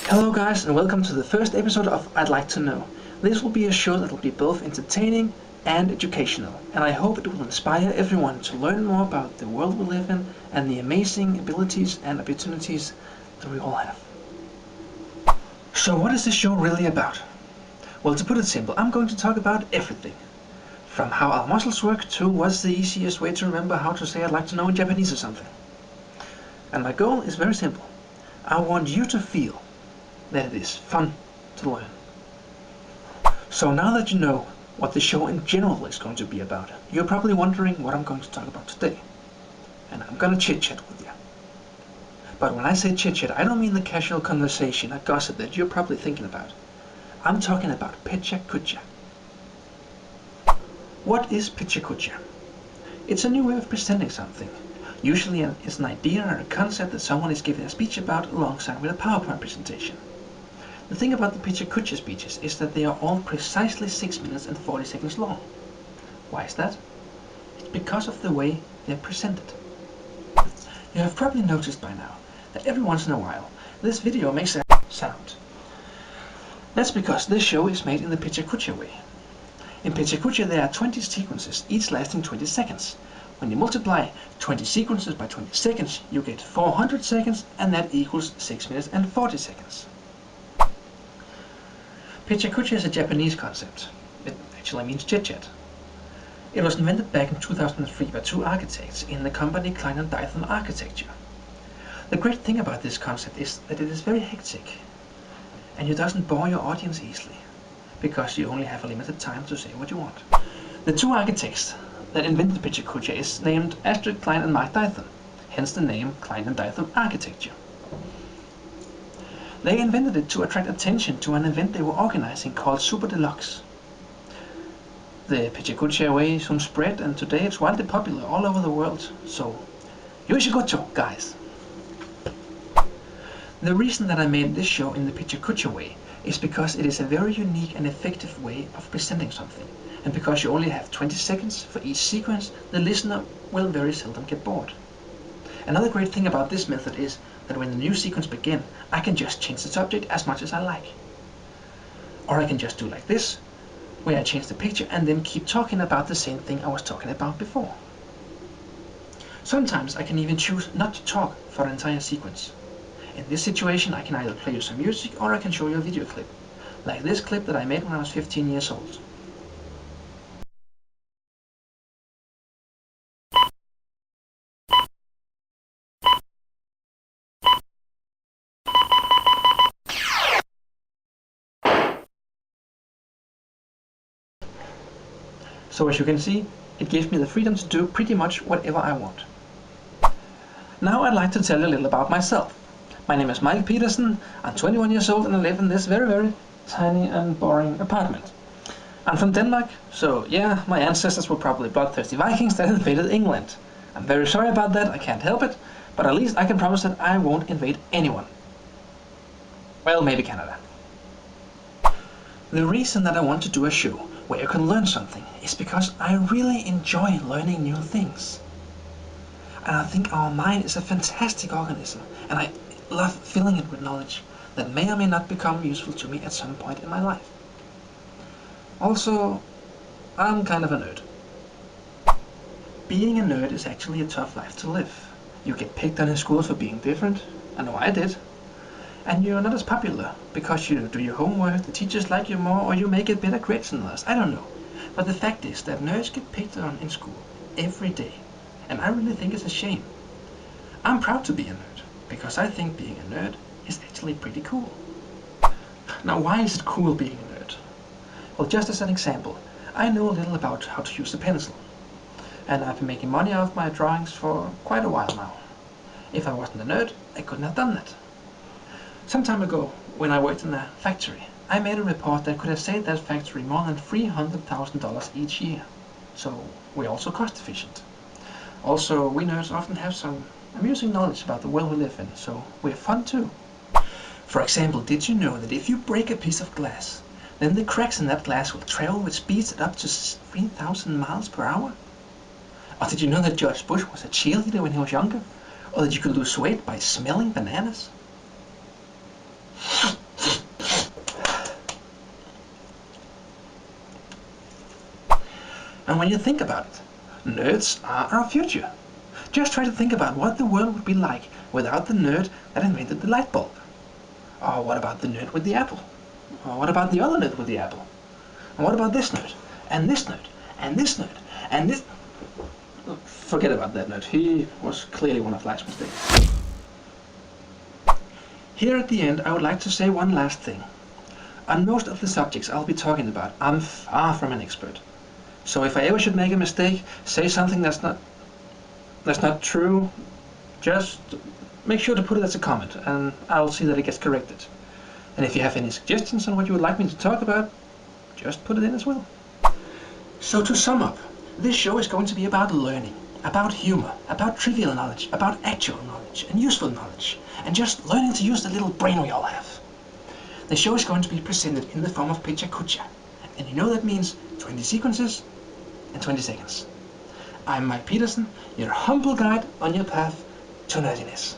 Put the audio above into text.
Hello guys, and welcome to the first episode of I'd Like to Know. This will be a show that will be both entertaining and educational, and I hope it will inspire everyone to learn more about the world we live in and the amazing abilities and opportunities that we all have. So what is this show really about? Well, to put it simple, I'm going to talk about everything. From how our muscles work to what's the easiest way to remember how to say I'd like to know in Japanese or something. And my goal is very simple. I want you to feel that it is fun to learn. So now that you know what the show in general is going to be about, you're probably wondering what I'm going to talk about today. And I'm gonna chit-chat with you. But when I say chit-chat, I don't mean the casual conversation or gossip that you're probably thinking about. I'm talking about Pecha Kucha. What is Pecha Kucha? It's a new way of presenting something. Usually it's an idea or a concept that someone is giving a speech about alongside with a PowerPoint presentation. The thing about the Pecha Kucha speeches is that they are all precisely 6 minutes and 40 seconds long. Why is that? It's because of the way they're presented. You have probably noticed by now that every once in a while this video makes a sound. That's because this show is made in the Pecha Kucha way. In Pecha Kucha there are 20 sequences, each lasting 20 seconds. When you multiply 20 sequences by 20 seconds, you get 400 seconds, and that equals 6 minutes and 40 seconds. Pecha Kucha is a Japanese concept. It actually means chit-chat. It was invented back in 2003 by two architects in the company Klein & Dytham Architecture. The great thing about this concept is that it is very hectic, and it doesn't bore your audience easily, because you only have a limited time to say what you want. The two architects that invented Pecha Kucha is named Astrid Klein and Mark Dytham, hence the name Klein & Dytham Architecture. They invented it to attract attention to an event they were organizing called Super Deluxe. The Pecha Kucha way soon spread, and today it's wildly popular all over the world, so yoshigoto, guys! The reason that I made this show in the Pecha Kucha way is because it is a very unique and effective way of presenting something, and because you only have 20 seconds for each sequence, the listener will very seldom get bored. Another great thing about this method is that when the new sequence begins, I can just change the subject as much as I like. Or I can just do like this, where I change the picture and then keep talking about the same thing I was talking about before. Sometimes I can even choose not to talk for an entire sequence. In this situation, I can either play you some music or I can show you a video clip, like this clip that I made when I was 15 years old. So as you can see, it gives me the freedom to do pretty much whatever I want. Now I'd like to tell you a little about myself. My name is Mike Peterson, I'm 21 years old and I live in this very tiny and boring apartment. I'm from Denmark, so yeah, my ancestors were probably bloodthirsty Vikings that invaded England. I'm very sorry about that, I can't help it, but at least I can promise that I won't invade anyone. Well, maybe Canada. The reason that I want to do a show where you can learn something is because I really enjoy learning new things. And I think our mind is a fantastic organism, and I love filling it with knowledge that may or may not become useful to me at some point in my life. Also, I'm kind of a nerd. Being a nerd is actually a tough life to live. You get picked on in school for being different. I know I did. And you're not as popular because you do your homework, the teachers like you more, or you may get better grades than others. I don't know. But the fact is that nerds get picked on in school every day. And I really think it's a shame. I'm proud to be a nerd, because I think being a nerd is actually pretty cool. Now, why is it cool being a nerd? Well, just as an example, I know a little about how to use a pencil. And I've been making money off my drawings for quite a while now. If I wasn't a nerd, I couldn't have done that. Some time ago, when I worked in a factory, I made a report that could have saved that factory more than $300,000 each year. So we're also cost efficient. Also, we nerds often have some amusing knowledge about the world we live in, so we're fun too. For example, did you know that if you break a piece of glass, then the cracks in that glass will travel with speeds at up to 3,000 miles per hour? Or did you know that George Bush was a cheerleader when he was younger? Or that you could lose weight by smelling bananas? And when you think about it, nerds are our future. Just try to think about what the world would be like without the nerd that invented the light bulb. Or what about the nerd with the apple? Or what about the other nerd with the apple? And what about this nerd? And this nerd? And this nerd? And this... Forget about that nerd. He was clearly one of life's mistakes. Here at the end, I would like to say one last thing. On most of the subjects I'll be talking about, I'm far from an expert. So if I ever should make a mistake, say something that's not true, just make sure to put it as a comment, and I'll see that it gets corrected. And if you have any suggestions on what you would like me to talk about, just put it in as well. So to sum up, this show is going to be about learning, about humor, about trivial knowledge, about actual knowledge and useful knowledge, and just learning to use the little brain we all have. The show is going to be presented in the form of Pecha Kucha, and you know that means 20 sequences in 20 seconds. I'm Mike Peterson, your humble guide on your path to nerdiness.